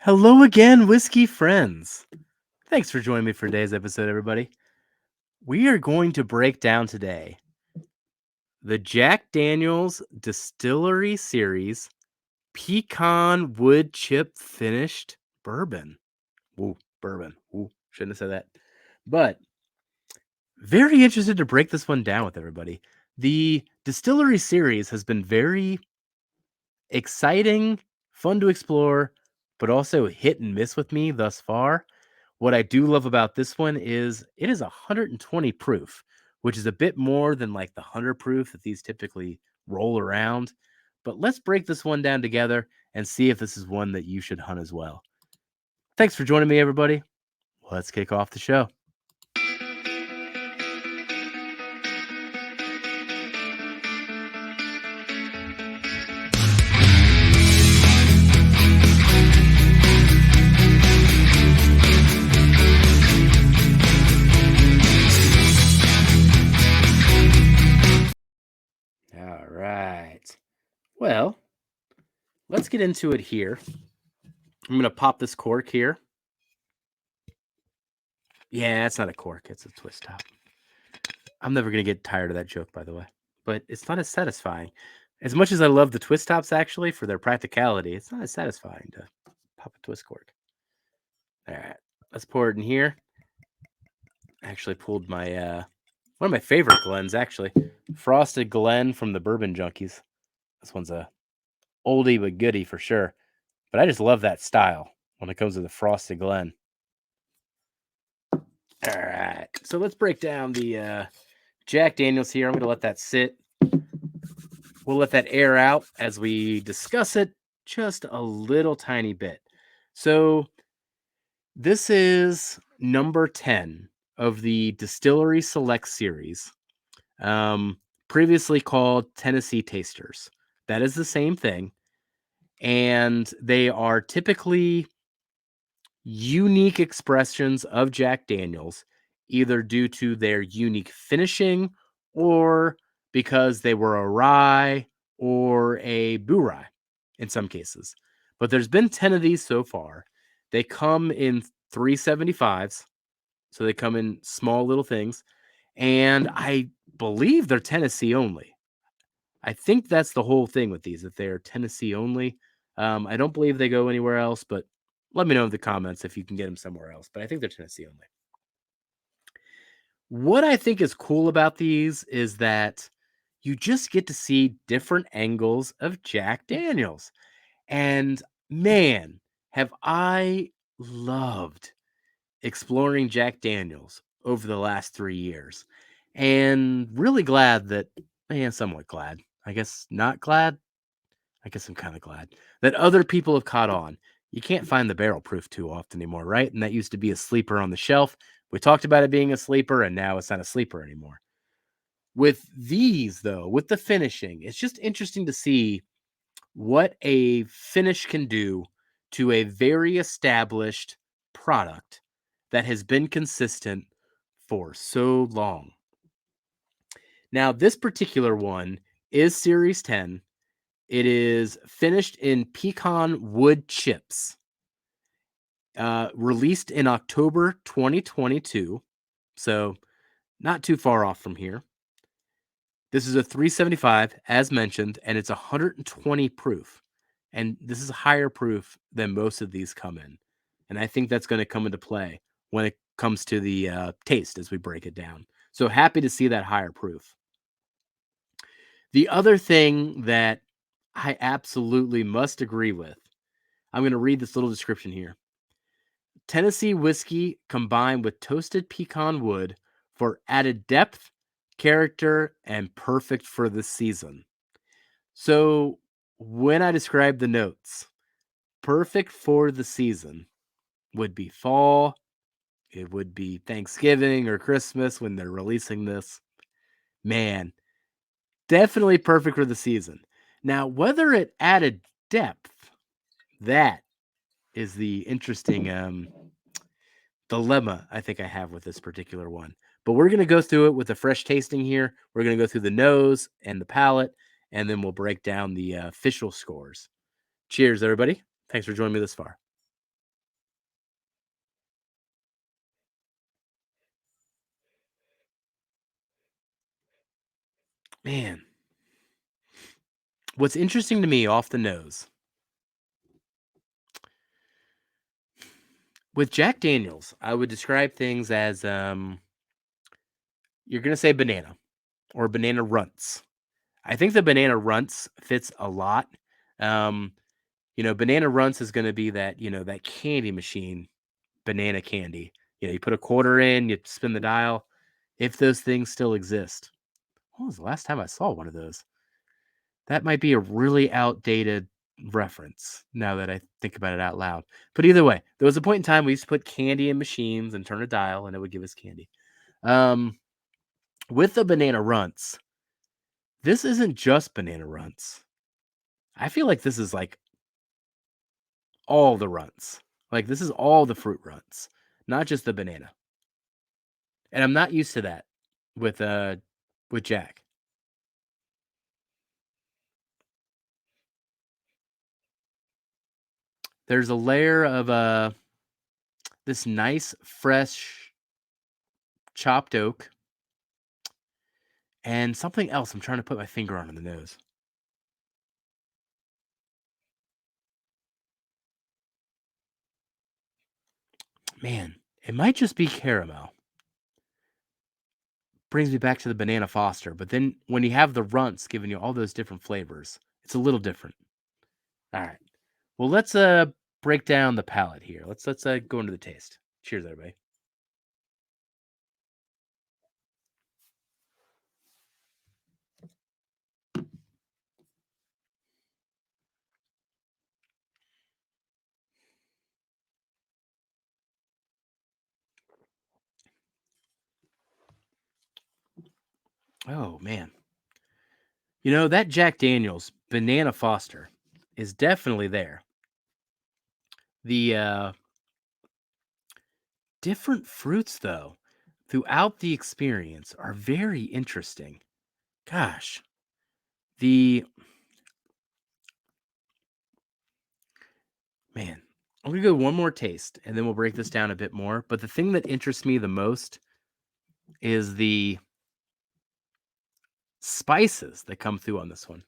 Hello again, whiskey friends. Thanks for joining me for today's episode, everybody. We are going to break down today the Jack Daniels Distillery Series Pecan Wood Chip Finished Bourbon. Ooh, bourbon. Ooh, shouldn't have said that. But very interested to break this one down with everybody. The Distillery Series has been very exciting, fun to explore, but also hit and miss with me thus far. What I do love about this one is it is 120 proof, which is a bit more than like the 100 proof that these typically roll around. But let's break this one down together and see if this is one that you should hunt as well. Thanks for joining me, everybody. Let's kick off the show. All right. Well, let's get into it here. I'm going to pop this cork here. Yeah, it's not a cork, it's a twist top. I'm never going to get tired of that joke, by the way, but it's not as satisfying. As much as I love the twist tops, actually, for their practicality, it's not as satisfying to pop a twist cork. All right, let's pour it in here. I actually pulled my one of my favorite Glens, actually, Frosted Glen from the Bourbon Junkies. This one's a oldie but goodie for sure. But I just love that style when it comes to the Frosted Glen. All right, so let's break down the Jack Daniels here. I'm going to let that sit. We'll let that air out as we discuss it just a little tiny bit. So this is number 10 of the Distillery Select series, previously called Tennessee Tasters. That is the same thing. And they are typically unique expressions of Jack Daniels, either due to their unique finishing or because they were a rye or a boo rye in some cases. But there's been 10 of these so far. They come in 375s, so they come in small little things. And I believe they're Tennessee only. I think that's the whole thing with these, that they're Tennessee only. I don't believe they go anywhere else, but let me know in the comments if you can get them somewhere else. But I think they're Tennessee only. What I think is cool about these is that you just get to see different angles of Jack Daniels. And man, have I loved exploring Jack Daniels over the last 3 years. And really glad that, somewhat glad. I guess not glad. I guess I'm kind of glad that other people have caught on. You can't find the barrel proof too often anymore, right? And that used to be a sleeper on the shelf. We talked about it being a sleeper, and now it's not a sleeper anymore. With these, though, with the finishing, it's just interesting to see what a finish can do to a very established product that has been consistent for so long. Now, this particular one is Series 10. It is finished in pecan wood chips, released in October 2022. So, not too far off from here. This is a 375, as mentioned, and it's 120 proof. And this is higher proof than most of these come in. And I think that's going to come into play when it comes to the taste as we break it down. So happy to see that higher proof. The other thing that I absolutely must agree with, I'm going to read this little description here. Tennessee whiskey combined with toasted pecan wood for added depth, character, and perfect for the season. So when I describe the notes, perfect for the season would be fall. It would be Thanksgiving or Christmas when they're releasing this. Man, definitely perfect for the season. Now, whether it added depth, that is the interesting dilemma I think I have with this particular one. But we're going to go through it with a fresh tasting here. We're going to go through the nose and the palate, and then we'll break down the official scores. Cheers, everybody. Thanks for joining me this far. Man, what's interesting to me off the nose with Jack Daniels, I would describe things as you're gonna say banana or banana runts. I think the banana runts fits a lot. Um, banana runts is gonna be that, that candy machine banana candy. You put a quarter in, you spin the dial. If those things still exist. When was the last time I saw one of those? That might be a really outdated reference now that I think about it out loud. But either way, there was a point in time we used to put candy in machines and turn a dial and it would give us candy. Um, with the banana runts, this isn't just banana runts. I feel like this is like all the runts. Like this is all the fruit runts, not just the banana. And I'm not used to that with Jack. There's a layer of this nice fresh chopped oak and something else I'm trying to put my finger on in the nose. Man, it might just be caramel. Brings me back to the banana Foster, but then when you have the runts giving you all those different flavors, it's a little different. All right. Well, let's break down the palate here. Let's go into the taste. Cheers, everybody. Oh man. That Jack Daniels Banana Foster is definitely there. The different fruits though throughout the experience are very interesting. Gosh, the man, I'm gonna go one more taste and then we'll break this down a bit more. But the thing that interests me the most is the spices that come through on this one.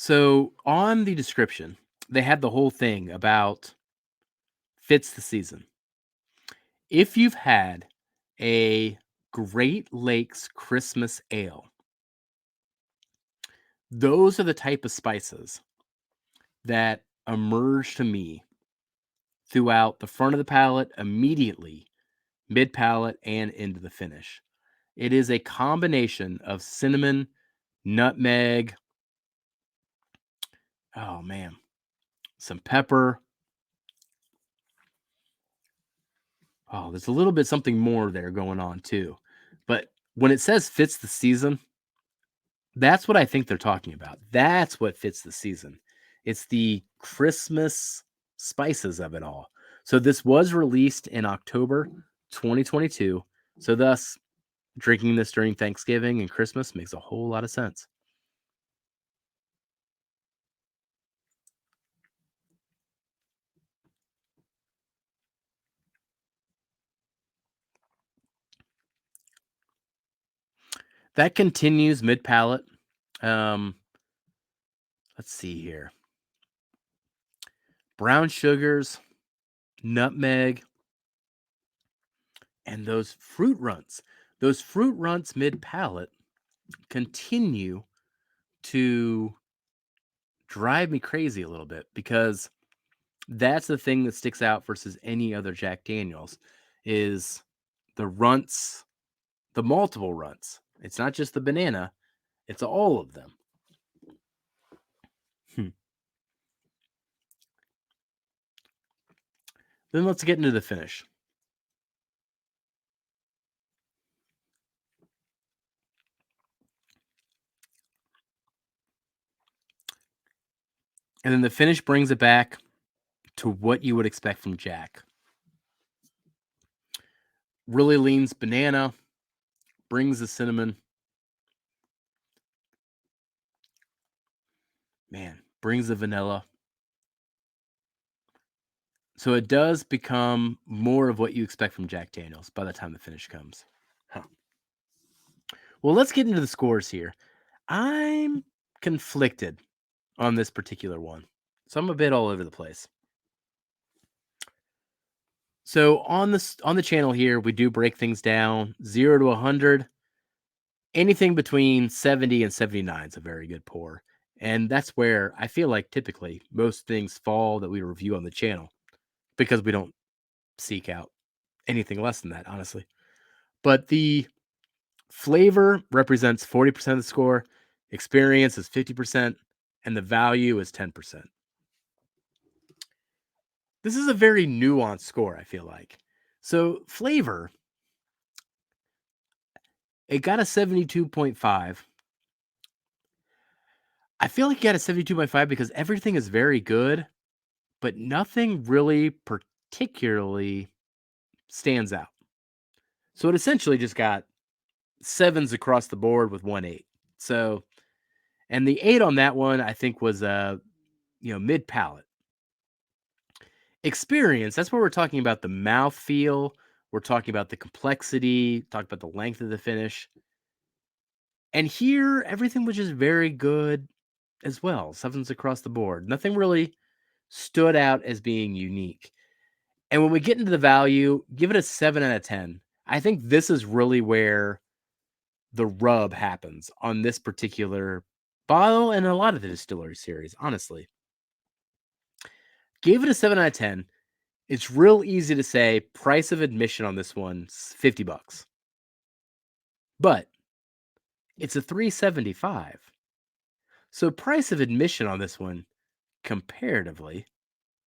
So on the description, they had the whole thing about fits the season. If you've had a Great Lakes Christmas ale, those are the type of spices that emerge to me throughout the front of the palate, immediately, mid palate, and into the finish. It is a combination of cinnamon, nutmeg, oh man, some pepper. Oh, there's a little bit something more there going on too. But when it says fits the season, that's what I think they're talking about. That's what fits the season. It's the Christmas spices of it all. So this was released in October 2022. So thus drinking this during Thanksgiving and Christmas makes a whole lot of sense. That continues mid palate. Um, let's see here. Brown sugars, nutmeg, and those fruit runts. Those fruit runts mid palate continue to drive me crazy a little bit because that's the thing that sticks out versus any other Jack Daniels is the runts, the multiple runts. It's not just the banana, it's all of them. Hmm. Then let's get into the finish. And then the finish brings it back to what you would expect from Jack. Really leans banana, brings the cinnamon. Man, brings the vanilla. So it does become more of what you expect from Jack Daniels by the time the finish comes. Huh. Well, let's get into the scores here. I'm conflicted on this particular one, so I'm a bit all over the place. So on the channel here, we do break things down 0 to 100. Anything between 70 and 79 is a very good pour. And that's where I feel like typically most things fall that we review on the channel because we don't seek out anything less than that, honestly. But the flavor represents 40% of the score, experience is 50%, and the value is 10%. This is a very nuanced score, I feel like. So, flavor, it got a 72.5. I feel like it got a 72.5 because everything is very good, but nothing really particularly stands out. So, it essentially just got sevens across the board with 1 8. So, and the 8 on that one, I think, was mid palate. Experience, that's where we're talking about the mouth feel. We're talking about the complexity, talk about the length of the finish. And here, everything was just very good as well. Sevens across the board. Nothing really stood out as being unique. And when we get into the value, give it a 7 out of 10. I think this is really where the rub happens on this particular bottle and a lot of the Distillery series, honestly. Gave it a 7 out of 10. It's real easy to say price of admission on this one's $50. But it's a 375. So price of admission on this one comparatively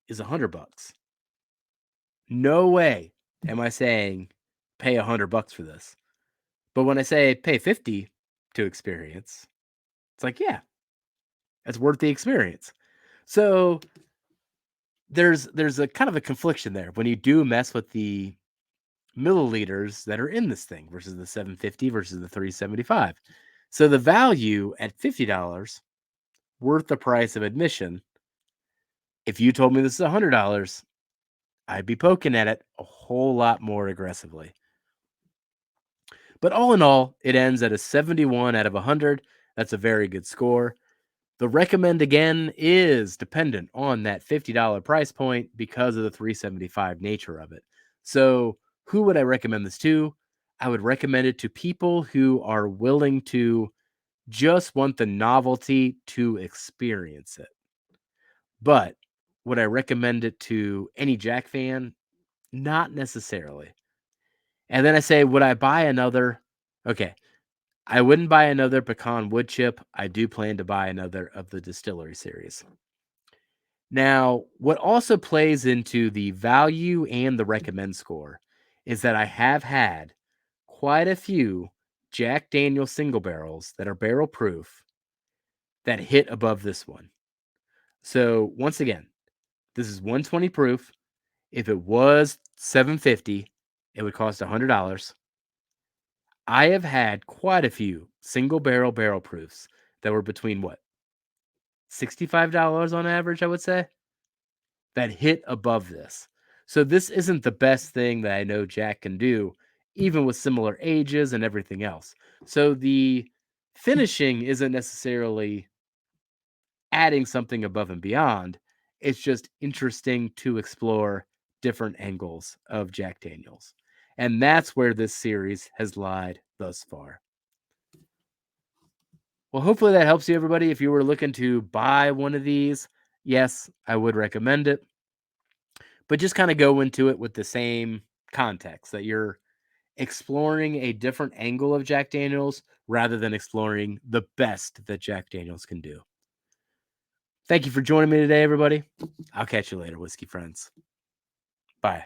is $100. No way am I saying pay $100 for this. But when I say pay 50 to experience, it's like, yeah, that's worth the experience. So there's a kind of a confliction there when you do mess with the milliliters that are in this thing versus the 750 versus the 375. So the value at $50 worth the price of admission. If you told me this is $100, I'd be poking at it a whole lot more aggressively. But all in all, it ends at a 71 out of 100. That's a very good score. The recommend again is dependent on that $50 price point because of the 375 nature of it. So, who would I recommend this to? I would recommend it to people who are willing to just want the novelty to experience it. But would I recommend it to any Jack fan? Not necessarily. And then I say, would I buy another? Okay. I wouldn't buy another pecan wood chip. I do plan to buy another of the Distillery series. Now, what also plays into the value and the recommend score is that I have had quite a few Jack Daniel's single barrels that are barrel proof that hit above this one. So, once again, this is 120 proof. If it was 750, it would cost $100. I have had quite a few single barrel proofs that were between what? $65 on average, I would say, that hit above this. So this isn't the best thing that I know Jack can do, even with similar ages and everything else. So the finishing isn't necessarily adding something above and beyond. It's just interesting to explore different angles of Jack Daniels. And that's where this series has lied thus far. Well, hopefully that helps you, everybody. If you were looking to buy one of these, yes, I would recommend it. But just kind of go into it with the same context that you're exploring a different angle of Jack Daniels rather than exploring the best that Jack Daniels can do. Thank you for joining me today, everybody. I'll catch you later, whiskey friends. Bye.